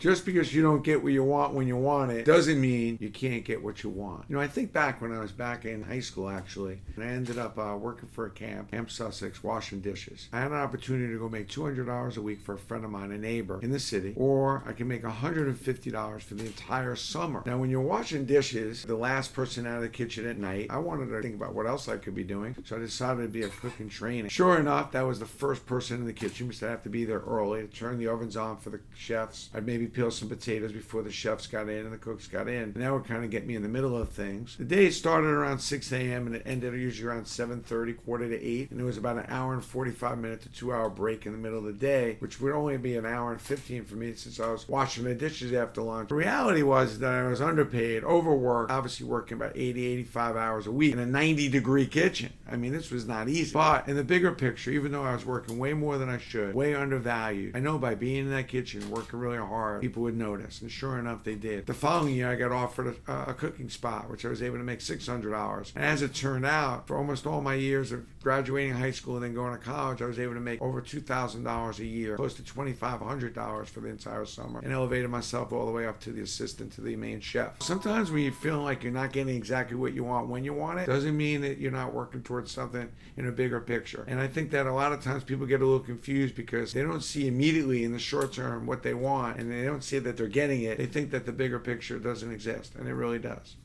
Just because you don't get what you want when you want it doesn't mean you can't get what you want. I think back when I was back in high school, actually, and I ended up working for a Camp Sussex, washing dishes. I had an opportunity to go make $200 a week for a friend of mine, a neighbor in the city, or I can make $150 for the entire summer. Now, when you're washing dishes, the last person out of the kitchen at night, I wanted to think about what else I could be doing, so I decided to be a cook in training. Sure enough, that was the first person in the kitchen, because I have to be there early to turn the ovens on for the chefs. I'd maybe peel some potatoes before the chefs got in and the cooks got in. And that would kind of get me in the middle of things. The day started around 6 a.m. and it ended usually around 7:30, quarter to 8. And there was about an hour and 45 minute to 2 hour break in the middle of the day, which would only be an hour and 15 for me since I was washing the dishes after lunch. The reality was that I was underpaid, overworked, obviously working about 80, 85 hours a week in a 90-degree kitchen. This was not easy. But in the bigger picture, even though I was working way more than I should, way undervalued, I know by being in that kitchen, working really hard, people would notice. And sure enough, they did. The following year, I got offered a cooking spot, which I was able to make $600. And as it turned out, for almost all my years of graduating high school and then going to college, I was able to make over $2,000 a year, close to $2,500 for the entire summer, and elevated myself all the way up to the assistant to the main chef. Sometimes when you feel like you're not getting exactly what you want when you want it, doesn't mean that you're not working towards something in a bigger picture. And I think that a lot of times people get a little confused because they don't see immediately in the short term what they want, and they don't see that they're getting it. They think that the bigger picture doesn't exist, and it really does.